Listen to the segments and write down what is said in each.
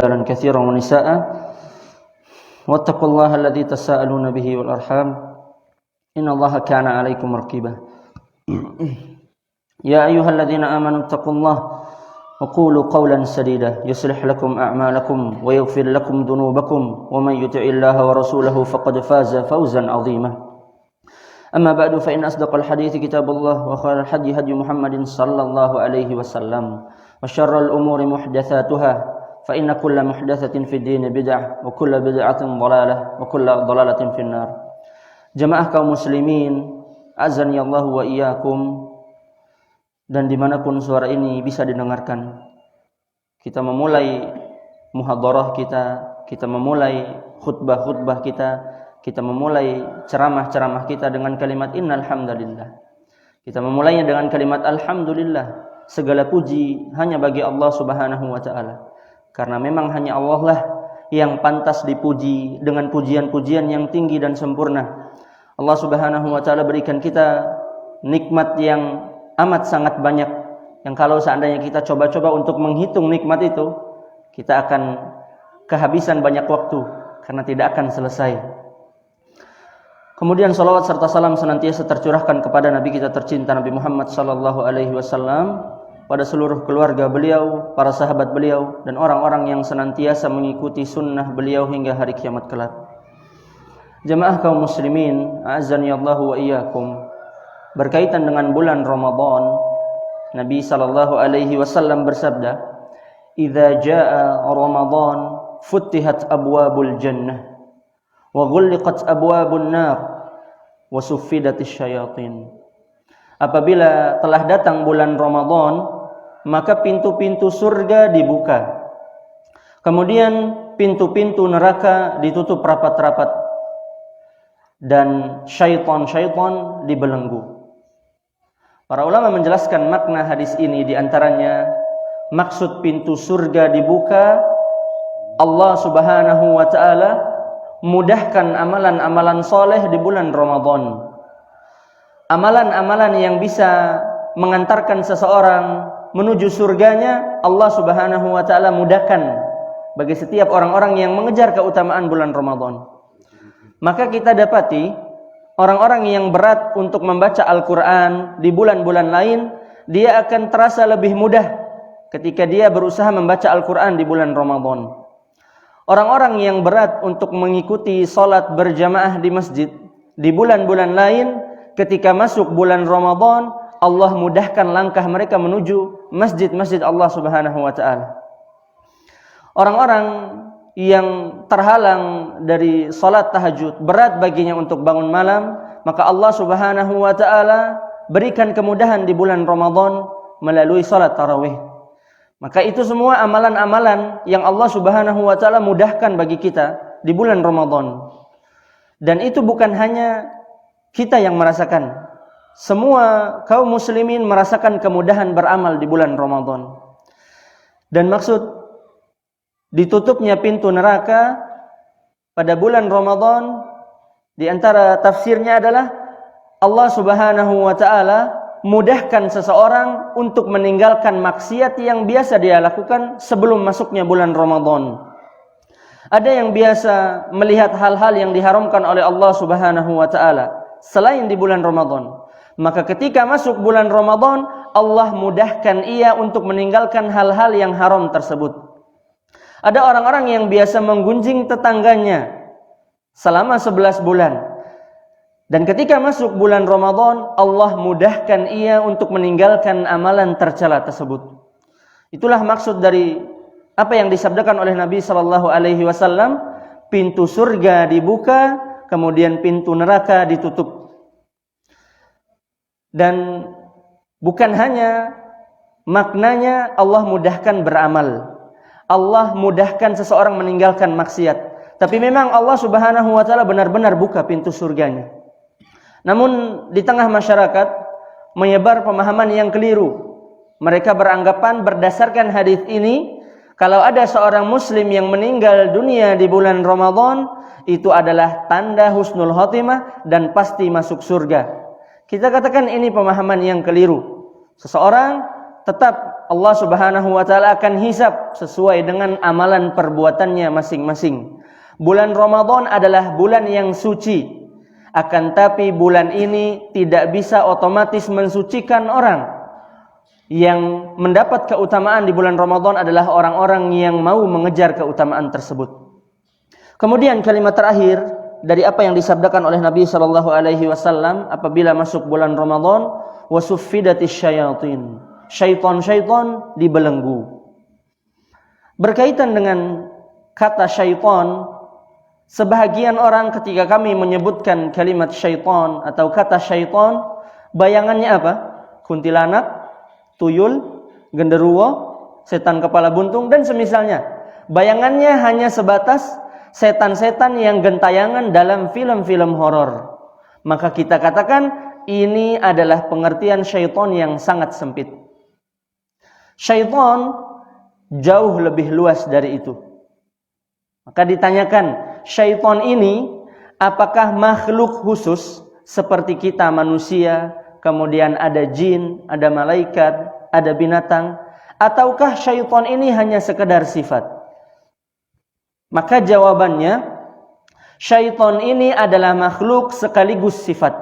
رجالا كثيرا ونساء واتقوا الله الذي تساءلون به والأرحام إن الله كان عليكم رقيبا يا أيها الذين آمنوا اتقوا الله وقولوا قولا سديدا يصلح لكم أعمالكم ويغفر لكم ذنوبكم ومن يطع الله ورسوله فقد فاز فوزا عظيما أما بعد فإن أصدق الحديث كتاب الله وخير الهدي هدي محمد صلى الله عليه وسلم وشر الأمور محدثاتها فإن كل محدثة في الدين بدعة وكل بدعة ضلالة وكل ضلالة في النار. Jamaah kaum muslimin, azani Allah wa iyyakum, dan dimanapun suara ini bisa didengarkan, kita memulai muhadarah kita memulai khutbah kita memulai ceramah kita dengan kalimat innal hamdalillah. Kita memulainya dengan kalimat alhamdulillah. Segala puji hanya bagi Allah Subhanahu wa taala. Karena memang hanya Allah lah yang pantas dipuji dengan pujian-pujian yang tinggi dan sempurna. Allah Subhanahu wa taala berikan kita nikmat yang amat sangat banyak, yang kalau seandainya kita coba-coba untuk menghitung nikmat itu, kita akan kehabisan banyak waktu karena tidak akan selesai. Kemudian salawat serta salam senantiasa tercurahkan kepada Nabi kita tercinta Nabi Muhammad sallallahu alaihi wasallam, pada seluruh keluarga beliau, para sahabat beliau, dan orang-orang yang senantiasa mengikuti sunnah beliau hingga hari kiamat kelak. Jamaah kaum muslimin, a'azzani Allah wa iyyakum. Berkaitan dengan bulan Ramadan, Nabi sallallahu alaihi wasallam bersabda, "Idza jaa Ramadan, futtihat abwabul jannah wa ghulliqat abwabun nar wa suffidatis syayatin." Apabila telah datang bulan Ramadan, maka pintu-pintu surga dibuka. Kemudian pintu-pintu neraka ditutup rapat-rapat dan syaitan-syaitan dibelenggu. Para ulama menjelaskan makna hadis ini, di antaranya maksud pintu surga dibuka, Allah Subhanahu wa taala mudahkan amalan-amalan soleh di bulan Ramadan. Amalan-amalan yang bisa mengantarkan seseorang menuju surganya, Allah Subhanahu wa taala mudahkan bagi setiap orang-orang yang mengejar keutamaan bulan Ramadan. Maka kita dapati orang-orang yang berat untuk membaca Al-Qur'an di bulan-bulan lain, dia akan terasa lebih mudah ketika dia berusaha membaca Al-Qur'an di bulan Ramadan. Orang-orang yang berat untuk mengikuti salat berjamaah di masjid di bulan-bulan lain, ketika masuk bulan Ramadan, Allah mudahkan langkah mereka menuju masjid-masjid Allah Subhanahu wa taala. Orang-orang yang terhalang dari salat tahajud, berat baginya untuk bangun malam, maka Allah Subhanahu wa taala berikan kemudahan di bulan Ramadan melalui salat tarawih. Maka itu semua amalan-amalan yang Allah Subhanahu wa taala mudahkan bagi kita di bulan Ramadan. Dan itu bukan hanya kita yang merasakan, semua kaum muslimin merasakan kemudahan beramal di bulan Ramadan. Dan maksud ditutupnya pintu neraka pada bulan Ramadan, di antara tafsirnya adalah Allah Subhanahu wa taala mudahkan seseorang untuk meninggalkan maksiat yang biasa dia lakukan sebelum masuknya bulan Ramadan. Ada yang biasa melihat hal-hal yang diharamkan oleh Allah Subhanahu wa taala selain di bulan Ramadan, maka ketika masuk bulan Ramadan, Allah mudahkan ia untuk meninggalkan hal-hal yang haram tersebut. Ada orang-orang yang biasa menggunjing tetangganya selama 11 bulan, dan ketika masuk bulan Ramadan, Allah mudahkan ia untuk meninggalkan amalan tercela tersebut. Itulah maksud dari apa yang disabdakan oleh Nabi sallallahu alaihi wasallam, pintu surga dibuka, kemudian pintu neraka ditutup. Dan bukan hanya maknanya Allah mudahkan beramal, Allah mudahkan seseorang meninggalkan maksiat, tapi memang Allah Subhanahu wa taala benar-benar buka pintu surganya. Namun di tengah masyarakat menyebar pemahaman yang keliru. Mereka beranggapan berdasarkan hadis ini, kalau ada seorang muslim yang meninggal dunia di bulan Ramadan, itu adalah tanda husnul khotimah dan pasti masuk surga. Kita katakan ini pemahaman yang keliru. Seseorang tetap Allah Subhanahu wa taala akan hisab sesuai dengan amalan perbuatannya masing-masing. Bulan Ramadan adalah bulan yang suci. Akan tapi bulan ini tidak bisa otomatis mensucikan orang. Yang mendapat keutamaan di bulan Ramadan adalah orang-orang yang mau mengejar keutamaan tersebut. Kemudian kalimat terakhir dari apa yang disabdakan oleh Nabi sallallahu alaihi wasallam apabila masuk bulan Ramadan, wasuffidatis syayatin. Syaitan-syaitan dibelenggu. Berkaitan dengan kata syaitan, sebahagian orang ketika kami menyebutkan kalimat syaitan atau kata syaitan, bayangannya apa? Kuntilanak, tuyul, genderuwo, setan kepala buntung dan semisalnya. Bayangannya hanya sebatas setan-setan yang gentayangan dalam film-film horor. Maka kita katakan ini adalah pengertian syaitan yang sangat sempit. Syaitan jauh lebih luas dari itu. Maka ditanyakan, syaitan ini apakah makhluk khusus seperti kita manusia, kemudian ada jin, ada malaikat, ada binatang, ataukah syaitan ini hanya sekedar sifat? Maka jawabannya, syaitan ini adalah makhluk sekaligus sifat.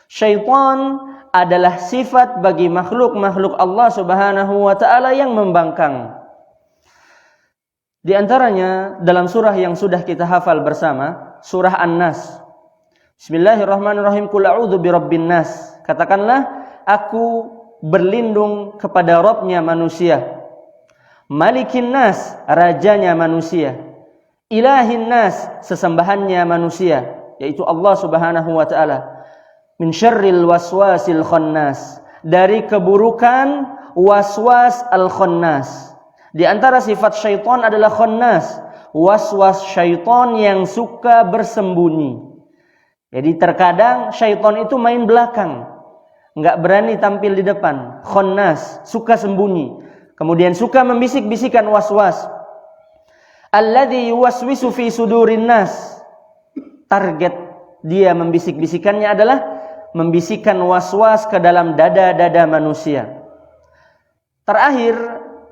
Syaitan adalah sifat bagi makhluk-makhluk Allah Subhanahu wa taala yang membangkang. Di antaranya dalam surah yang sudah kita hafal bersama, surah An-Nas. Bismillahirrahmanirrahim. Qul a'udzu birabbin nas. Katakanlah, aku berlindung kepada Rabbnya manusia. Malikin nas, rajanya manusia. Ilahin nas, sesembahannya manusia, yaitu Allah Subhanahu wa taala. Min syarril waswasil khannas, dari keburukan waswas al-khannas. Di antara sifat syaitan adalah khannas, waswas syaitan yang suka bersembunyi. Jadi terkadang syaitan itu main belakang, enggak berani tampil di depan. Khannas, suka sembunyi. Kemudian suka membisik-bisikan waswas. Alladzi yuwaswisu fi sudurin nas. Target dia membisik-bisikannya adalah membisikkan waswas ke dalam dada-dada manusia. Terakhir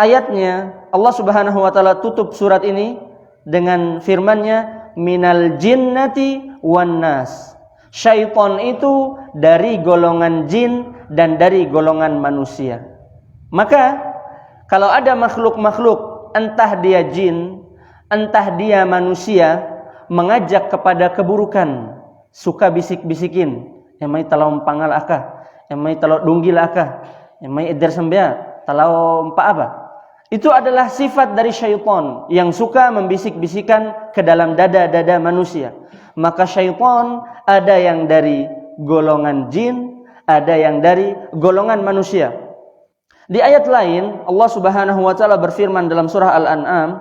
ayatnya Allah Subhanahu wa taala tutup surat ini dengan firman-Nya, minal jinnati wan nas. Syaitan itu dari golongan jin dan dari golongan manusia. Maka kalau ada makhluk-makhluk, entah dia jin, entah dia manusia, mengajak kepada keburukan, suka bisik-bisikin, emai talau pangal akah, emai talau dunggil akah, emai eder sembia, talau empa apa. Itu adalah sifat dari syaitan yang suka membisik-bisikan ke dalam dada-dada manusia. Maka syaitan ada yang dari golongan jin, ada yang dari golongan manusia. Di ayat lain Allah Subhanahu wa taala berfirman dalam surah Al-An'am,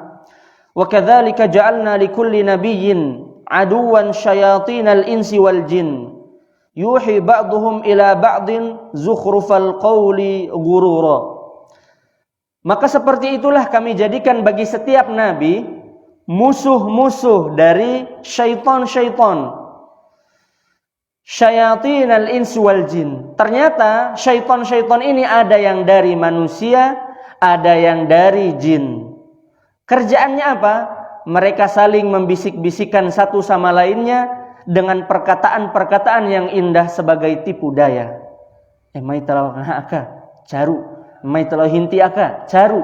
"Wa kadzalika ja'alna likulli nabiyyin aduwan syayatinal insi wal jin." Yuhi ba'duhum ila ba'din zukhrufal qawli ghurura. Maka seperti itulah kami jadikan bagi setiap nabi musuh-musuh dari syaitan-syaitan. Syayatinal ins wal jin. Ternyata syaitan-syaitan ini ada yang dari manusia, ada yang dari jin. Kerjaannya apa? Mereka saling membisik-bisikan satu sama lainnya dengan perkataan-perkataan yang indah sebagai tipu daya. Mai talau aka, caru. Mai talau hinti aka, caru.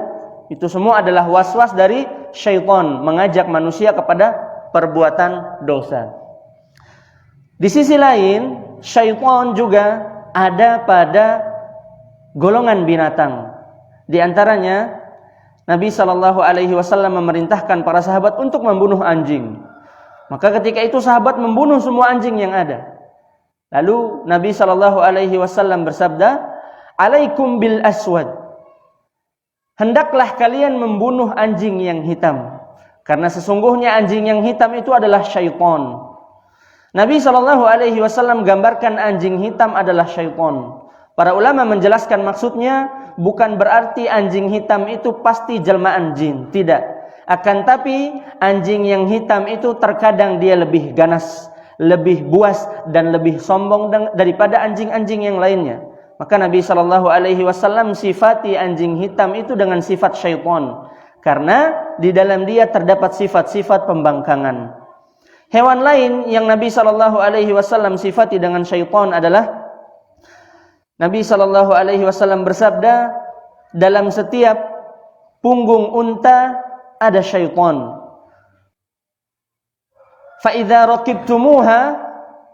Itu semua adalah waswas dari syaitan mengajak manusia kepada perbuatan dosa. Di sisi lain, syaitan juga ada pada golongan binatang. Di antaranya Nabi SAW memerintahkan para sahabat untuk membunuh anjing. Maka ketika itu sahabat membunuh semua anjing yang ada. Lalu Nabi SAW bersabda, "Alaikum bil aswad." Hendaklah kalian membunuh anjing yang hitam, karena sesungguhnya anjing yang hitam itu adalah syaitan. Nabi SAW gambarkan anjing hitam adalah syaitan. Para ulama menjelaskan maksudnya bukan berarti anjing hitam itu pasti jelmaan jin, tidak. Akan tapi anjing yang hitam itu terkadang dia lebih ganas, lebih buas dan lebih sombong daripada anjing-anjing yang lainnya. Maka Nabi SAW sifati anjing hitam itu dengan sifat syaitan, karena di dalam dia terdapat sifat-sifat pembangkangan. Hewan lain yang Nabi SAW sifati dengan syaitan adalah Nabi SAW bersabda, dalam setiap punggung unta ada syaitan. Fa idza raqibtumuha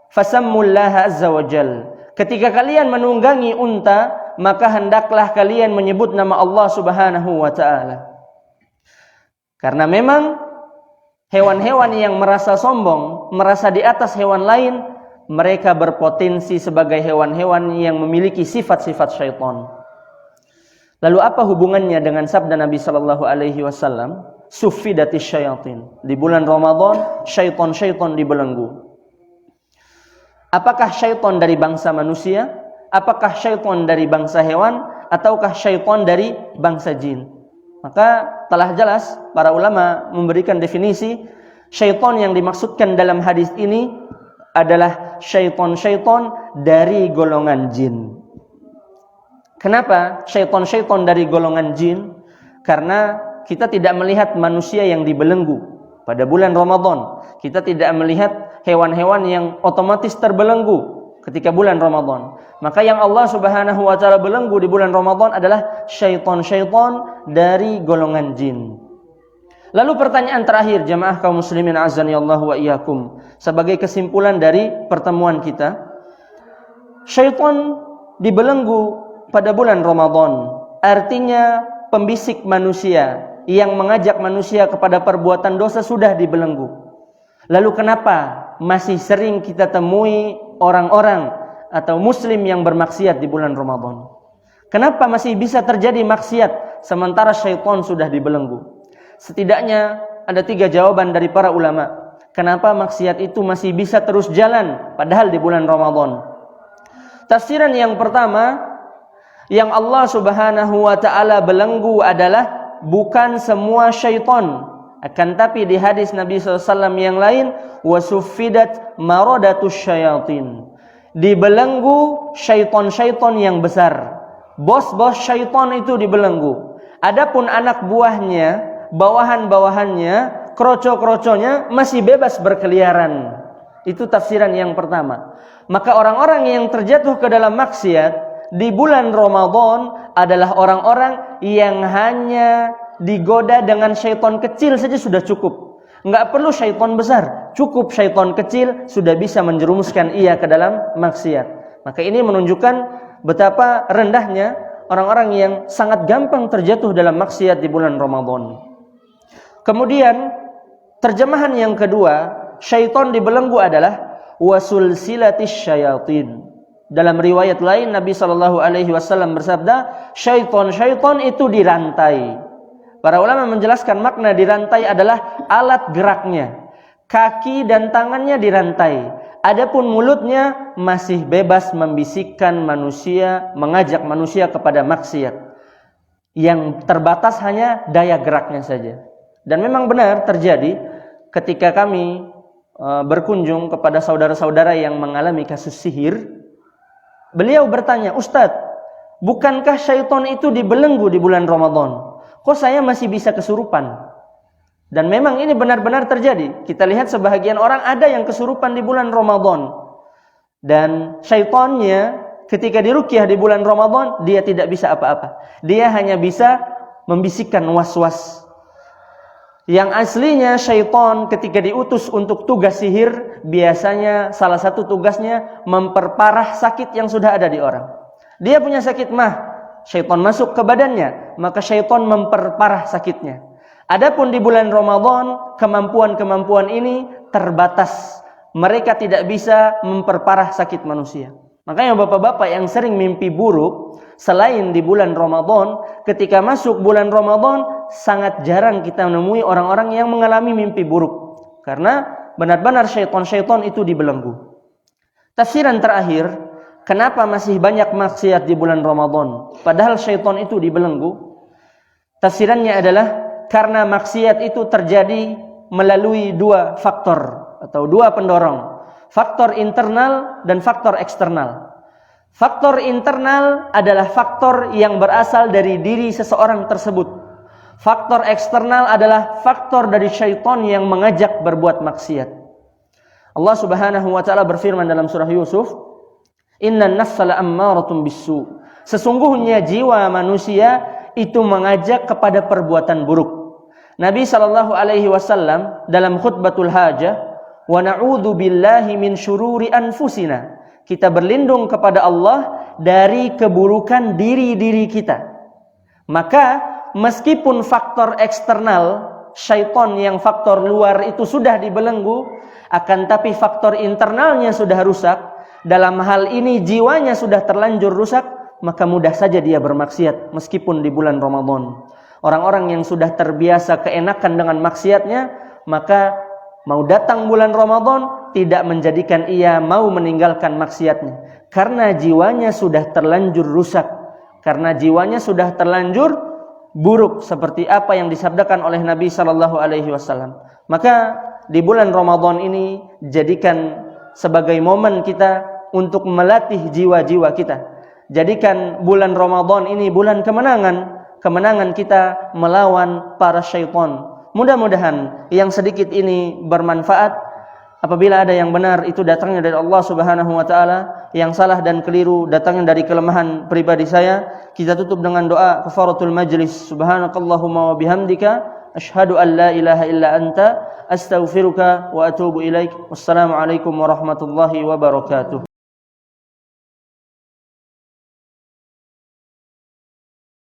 fasammullaha azza wa jalla. Ketika kalian menunggangi unta, maka hendaklah kalian menyebut nama Allah Subhanahu wa taala. Karena memang hewan-hewan yang merasa sombong, merasa di atas hewan lain, mereka berpotensi sebagai hewan-hewan yang memiliki sifat-sifat syaitan. Lalu apa hubungannya dengan sabda Nabi sallallahu alaihi wasallam, suffidatis syayatin? Di bulan Ramadan, syaitan-syaitan dibelenggu. Apakah syaitan dari bangsa manusia? Apakah syaitan dari bangsa hewan? Ataukah syaitan dari bangsa jin? Maka telah jelas para ulama memberikan definisi syaitan yang dimaksudkan dalam hadis ini adalah syaitan-syaitan dari golongan jin. Kenapa syaitan-syaitan dari golongan jin? Karena kita tidak melihat manusia yang dibelenggu pada bulan Ramadan. Kita tidak melihat hewan-hewan yang otomatis terbelenggu ketika bulan Ramadan. Maka yang Allah Subhanahu wa taala belenggu di bulan Ramadan adalah syaitan-syaitan dari golongan jin. Lalu pertanyaan terakhir, jamaah kaum muslimin azani Allah wa iyyakum, sebagai kesimpulan dari pertemuan kita, syaitan dibelenggu pada bulan Ramadan, artinya pembisik manusia yang mengajak manusia kepada perbuatan dosa sudah dibelenggu. Lalu kenapa masih sering kita temui orang-orang atau muslim yang bermaksiat di bulan Ramadan? Kenapa masih bisa terjadi maksiat sementara syaitan sudah dibelenggu? Setidaknya ada 3 jawaban dari para ulama. Kenapa maksiat itu masih bisa terus jalan padahal di bulan Ramadan? Tafsiran yang pertama, yang Allah Subhanahu wa taala belenggu adalah bukan semua syaitan, akan tapi di hadis Nabi SAW yang lain, wasuffidat maradatus syayatin, dibelenggu syaitan-syaitan yang besar. Bos-bos syaitan itu dibelenggu. Adapun anak buahnya, bawahan-bawahannya, kroco-kroconya masih bebas berkeliaran. Itu tafsiran yang pertama. Maka orang-orang yang terjatuh ke dalam maksiat di bulan Ramadan adalah orang-orang yang hanya digoda dengan syaitan kecil saja sudah cukup. Enggak perlu syaitan besar, cukup syaitan kecil sudah bisa menjerumuskan ia ke dalam maksiat. Maka ini menunjukkan betapa rendahnya orang-orang yang sangat gampang terjatuh dalam maksiat di bulan Ramadan. Kemudian terjemahan yang kedua, syaitan dibelenggu adalah wasulsilatis syayatin. Dalam riwayat lain Nabi SAW bersabda, syaitan-syaitan itu dirantai. Para ulama menjelaskan makna dirantai adalah alat geraknya. Kaki dan tangannya dirantai. Adapun mulutnya masih bebas membisikkan manusia, mengajak manusia kepada maksiat. Yang terbatas hanya daya geraknya saja. Dan memang benar terjadi ketika kami berkunjung kepada saudara-saudara yang mengalami kasus sihir. Beliau bertanya, Ustadz, bukankah syaitan itu dibelenggu di bulan Ramadan? Kok saya masih bisa kesurupan? Dan memang ini benar-benar terjadi. Kita lihat sebahagian orang ada yang kesurupan di bulan Ramadan. Dan syaitannya ketika diruqyah di bulan Ramadan, dia tidak bisa apa-apa. Dia hanya bisa membisikkan was-was. Yang aslinya syaitan ketika diutus untuk tugas sihir, biasanya salah satu tugasnya memperparah sakit yang sudah ada di orang. Dia punya sakit mah, syaitan masuk ke badannya, maka syaitan memperparah sakitnya. Adapun di bulan Ramadan, kemampuan-kemampuan ini terbatas. Mereka tidak bisa memperparah sakit manusia. Makanya bapak-bapak yang sering mimpi buruk, selain di bulan Ramadan, ketika masuk bulan Ramadan, sangat jarang kita menemui orang-orang yang mengalami mimpi buruk. Karena benar-benar syaitan-syaitan itu dibelenggu. Tafsiran terakhir, kenapa masih banyak maksiat di bulan Ramadan, padahal syaitan itu dibelenggu? Tafsirannya adalah karena maksiat itu terjadi melalui 2 faktor atau 2 pendorong. Faktor internal dan faktor eksternal. Faktor internal adalah faktor yang berasal dari diri seseorang tersebut. Faktor eksternal adalah faktor dari syaitan yang mengajak berbuat maksiat. Allah Subhanahu wa taala berfirman dalam surah Yusuf, "Innan nafsa la'ammaratun bis-su." Sesungguhnya jiwa manusia itu mengajak kepada perbuatan buruk. Nabi sallallahu alaihi wasallam dalam khutbatul hajah, "Wa na'udzu billahi min syururi anfusina." Kita berlindung kepada Allah dari keburukan diri-diri kita. Maka meskipun faktor eksternal syaitan yang faktor luar itu sudah dibelenggu, akan tapi faktor internalnya sudah rusak. Dalam hal ini jiwanya sudah terlanjur rusak, maka mudah saja dia bermaksiat meskipun di bulan Ramadan. Orang-orang yang sudah terbiasa keenakan dengan maksiatnya, maka mau datang bulan Ramadan tidak menjadikan ia mau meninggalkan maksiatnya, karena jiwanya sudah terlanjur rusak, karena jiwanya sudah terlanjur buruk, seperti apa yang disabdakan oleh Nabi sallallahu alaihi wasallam. Maka di bulan Ramadan ini jadikan sebagai momen kita untuk melatih jiwa-jiwa kita. Jadikan bulan Ramadan ini bulan kemenangan kita melawan para syaitan. Mudah-mudahan yang sedikit ini bermanfaat. Apabila ada yang benar itu datangnya dari Allah Subhanahu wa taala, yang salah dan keliru datangnya dari kelemahan pribadi saya. Kita tutup dengan doa kafaratul majlis. Subhanakallahumma wa bihamdika asyhadu an la ilaha illa anta astaghfiruka wa atubu ilaik. Wassalamu alaikum warahmatullahi wabarakatuh.